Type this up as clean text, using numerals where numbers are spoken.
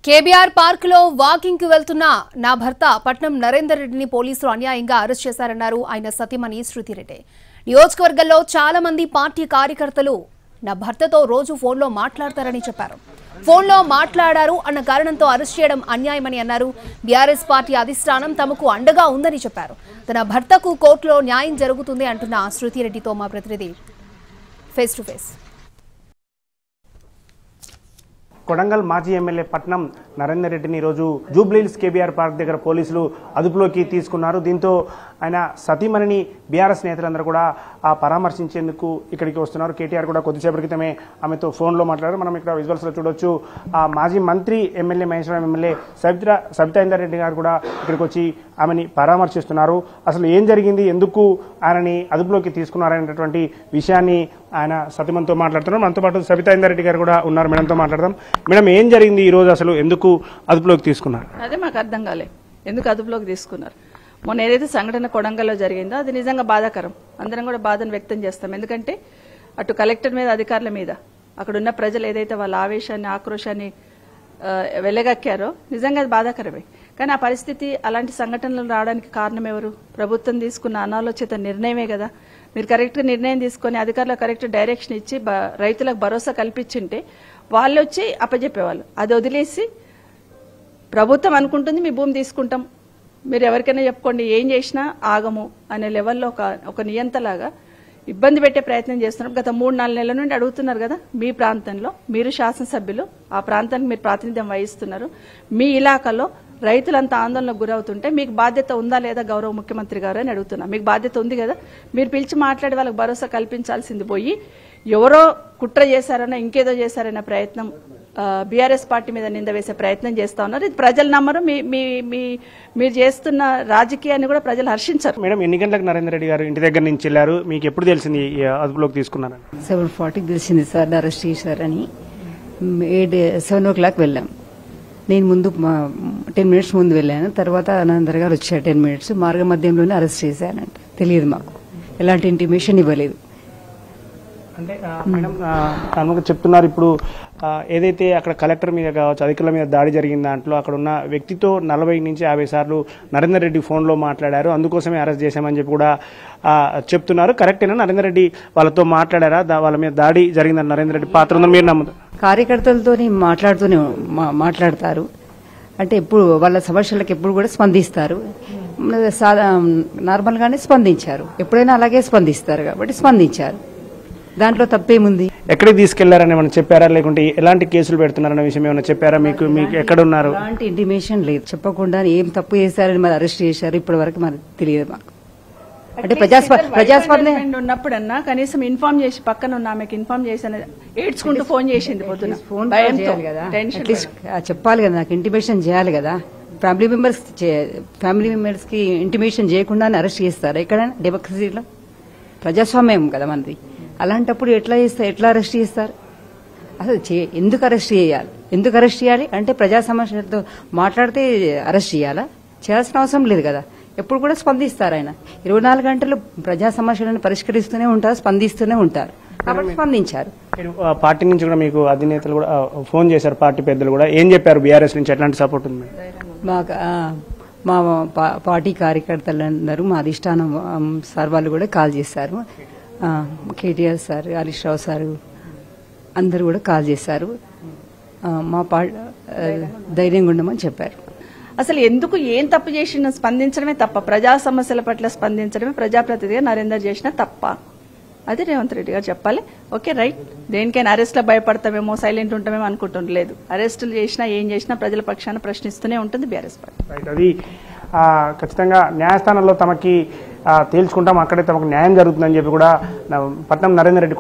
KBR park లో walking కు వెళ్తున్న నా భర్త పట్నం నరేందర్ రెడ్డిని పోలీసులు అన్యాయంగా అరెస్ట్ చేశారన్నారు ఆయన సతీమణి శృతి రెడ్డి. నియోజకవర్గంలో చాలా మంది పార్టీ కార్యకర్తలు నా భర్తతో రోజు ఫోన్లో మాట్లాడతారని చెప్పారు. ఫోన్లో మాట్లాడారు అన్న కారణంతో అరెస్ట్ చేయడం అన్యాయమని అన్నారు. బీఆర్ఎస్ పార్టీ అధిష్టానం తమకు అండగా ఉందని చెప్పారు. తన భర్తకు కోర్టులో న్యాయం జరుగుతుంది అంటున్న శృతి రెడ్డితో మా ప్రతినిధి ఫేస్ టు ఫేస్. కొడంగల్ మాజీ ఎమ్మెల్యే పట్నం నరేందర్ రెడ్డిని ఈరోజు జూబ్లీహిల్స్ కేబీఆర్ పార్క్ దగ్గర పోలీసులు అదుపులోకి తీసుకున్నారు. దీంతో ఆయన సతీమణిని బీఆర్ఎస్ నేతలందరూ కూడా పరామర్శించేందుకు ఇక్కడికి వస్తున్నారు. కేటీఆర్ కూడా కొద్దిసేపటి క్రితమే ఆమెతో ఫోన్లో మాట్లాడారు. మనం ఇక్కడ విజువల్స్లో చూడొచ్చు. మాజీ మంత్రి ఎమ్మెల్యే మహేశ్వరం ఎమ్మెల్యే సబితా ఇందర్ రెడ్డి గారు కూడా ఇక్కడికి వచ్చి ఆమెని పరామర్శిస్తున్నారు. అసలు ఏం జరిగింది, ఎందుకు ఆయనని అదుపులోకి తీసుకున్నారనేటువంటి విషయాన్ని ఆయన సతీమణితో మాట్లాడుతున్నారు. మనతో పాటు సబితా ఇందర్ రెడ్డి గారు కూడా ఉన్నారు. మేడంతో మాట్లాడదాం. మేడం, ఏం జరిగింది ఈ రోజు, అసలు ఎందుకు అదుపులోకి తీసుకున్నారు? అదే మాకు అర్థం కాలే, ఎందుకు అదుపులోకి తీసుకున్నారు. మొన్న ఏదైతే సంఘటన కొడంగల్లో జరిగిందో అది నిజంగా బాధాకరం. అందరం కూడా బాధను వ్యక్తం చేస్తాం. ఎందుకంటే అటు కలెక్టర్ మీద, అధికారుల మీద, అక్కడ ఉన్న ప్రజలు ఏదైతే వాళ్ళ ఆవేశాన్ని, ఆక్రోశాన్ని వెళ్ళగక్కారో నిజంగా అది బాధాకరమే. కానీ ఆ పరిస్థితి, అలాంటి సంఘటనలు రావడానికి కారణం ఎవరు? ప్రభుత్వం తీసుకున్న అనాలోచిత నిర్ణయమే కదా. మీరు కరెక్ట్గా నిర్ణయం తీసుకొని అధికారులకు కరెక్ట్ డైరెక్షన్ ఇచ్చి రైతులకు భరోసా కల్పించింటే వాళ్ళు వచ్చి అప్పచెప్పేవాళ్ళు. అది వదిలేసి ప్రభుత్వం అనుకుంటుంది మీ భూమి తీసుకుంటాం, మీరు ఎవరికైనా చెప్పుకోండి, ఏం చేసినా ఆగము అనే లెవెల్లో ఒక నియంతలాగా ఇబ్బంది పెట్టే ప్రయత్నం చేస్తున్నారు. గత 3-4 నెలల నుండి అడుగుతున్నారు కదా. మీ ప్రాంతంలో మీరు శాసనసభ్యులు, ఆ ప్రాంతానికి మీరు ప్రాతినిధ్యం వహిస్తున్నారు. మీ ఇలాకాలో రైతులంతా ఆందోళనకు గురవుతుంటే మీకు బాధ్యత ఉందా లేదా గౌరవ ముఖ్యమంత్రి గారు అని అడుగుతున్నా. మీకు బాధ్యత ఉంది కదా. మీరు పిలిచి మాట్లాడి వాళ్ళకి భరోసా కల్పించాల్సింది పోయి ఎవరో కుట్ర చేశారన్నా, ఇంకేదో చేశారన్న ప్రయత్నం, బీఆర్ఎస్ పార్టీ మీద నింద వేసే ప్రయత్నం చేస్తా ఉన్నారు. ఇది ప్రజలు నమ్మరు. మీరు చేస్తున్న రాజకీయాన్ని కూడా ప్రజలు హర్షించరు. మేడం, ఎన్ని గంటలకు నరేందర్ రెడ్డి గారు ఇంటి దగ్గర నుంచి వెళ్లారు? మీకు ఎప్పుడు తెలిసింది అదుపులోకి తీసుకున్నారని? 7:40 తెలిసింది సార్, అరెస్ట్ చేశారని. 7 o'clock వెళ్ళాం. నేను ముందు 10 minutes ముందు వెళ్ళాను. తర్వాత నరేందర్ గారు వచ్చారు 10 minutes. మార్గ మధ్యంలోనే అరెస్ట్ చేశానంట. తెలియదు, మాకు ఎలాంటి ఇంటిమేషన్ ఇవ్వలేదు. అంటే మేడం, తను చెప్తున్నారు ఇప్పుడు ఏదైతే అక్కడ కలెక్టర్ మీద కావచ్చు, అధికారుల మీద దాడి జరిగిన దాంట్లో అక్కడ ఉన్న వ్యక్తితో 40 నుంచి 50 సార్లు నరేందర్ రెడ్డి ఫోన్లో మాట్లాడారు, అందుకోసమే అరెస్ట్ చేశామని చెప్పి కూడా చెప్తున్నారు. కరెక్టేనా? నరేందర్ రెడ్డి వాళ్ళతో మాట్లాడారా? వాళ్ళ మీద దాడి జరిగిందని నరేందర్ రెడ్డి పాత్ర ఉందని మీరు నమ్ముతారు? కార్యకర్తలతో మాట్లాడతారు. అంటే ఎప్పుడు వాళ్ళ సమస్యలకు ఎప్పుడు కూడా స్పందిస్తారు. నార్మల్ గానే స్పందించారు. ఎప్పుడైనా అలాగే స్పందిస్తారు కాబట్టి స్పందించారు. దాంట్లో తప్పేముంది? ఎక్కడికి తీసుకెళ్లారని ఏమైనా చెప్పారా? లేకుంటే ఎలాంటి కేసులు పెడుతున్నారన్న విషయం ఏమైనా చెప్పారా? మీకు ఎక్కడున్నారు? ఎలాంటి ఇంటిమేషన్ లేదు. చెప్పకుండా ఏం తప్పు చేశారని మరి అరెస్ట్ చేశారు ఇప్పటి వరకు మనకు తెలియదు. మాకు అంటే ప్రజాస్వామ్యం ఉన్నప్పుడన్నా కనీసం ఇన్ఫార్మ్ చేసి, పక్కన ఉన్న ఆమెకి ఇన్ఫార్మ్ చేసి ఏడ్చుకుంటూ ఫోన్ చేసింది పొద్దున. ఫోన్ చేయాలి కదా, అట్లీస్ట్ చెప్పాలి కదా, నాకు ఇంటిమేషన్ చేయాలి కదా. ఫ్యామిలీ మెంబర్స్ కి ఇంటిమేషన్ చేయకుండానే అరెస్ట్ చేస్తారు ఎక్కడైనా? డెమోక్రసీలో ప్రజాస్వామ్యం కదా మనది. అలాంటప్పుడు ఎట్లా అరెస్ట్ చేస్తారు? అసలు ఎందుకు అరెస్ట్ చేయాలి అంటే ప్రజా సమస్యలతో మాట్లాడితే అరెస్ట్ చేయాలా? చేయాల్సిన అవసరం లేదు కదా. ఎప్పుడు కూడా స్పందిస్తారు. ఆయన 24 గంటలు ప్రజా సమస్యలను పరిష్కరిస్తూనే ఉంటారు, స్పందిస్తూనే ఉంటారు. కాబట్టి స్పందించారు. పార్టీ నుంచి కూడా మీకు అధినేతలు కూడా ఫోన్ చేశారు, పార్టీ పెద్దలు కూడా. ఏం చెప్పారు? బీఆర్ఎస్ నుంచి ఎట్లాంటి సపోర్ట్ ఉంది? మా పార్టీ కార్యకర్తలందరూ, మా అధిష్టానం సార్ వాళ్ళు కూడా కాల్ చేశారు. కేటీఆర్ సార్, హరీష్ రావు సారు అందరూ కూడా కాల్ చేశారు. మా ధైర్యంగా ఉండమని చెప్పారు. అసలు ఎందుకు, ఏం తప్పు చేసిన స్పందించడమే తప్ప, ప్రజా సమస్యల పట్ల స్పందించడమే ప్రజాప్రతినిధిగా నరేందర్ చేసిన తప్ప. అది రేవంత్ రెడ్డి గారు చెప్పాలి. Okay, right. దేనికైనా అరెస్ట్లో భయపడతామేమో, సైలెంట్ ఉంటామేమో అనుకుంటుండలేదు. అరెస్టులు చేసినా ఏం చేసినా ప్రజల పక్షాన ప్రశ్నిస్తూనే ఉంటుంది బీఆర్ఎస్ పార్టీ. అది ఖచ్చితంగా న్యాయస్థానంలో తమకి తేల్చుకుంటాం, అక్కడే తమకు న్యాయం జరుగుతుందని చెప్పి కూడా పట్నం నరేందర్ రెడ్డి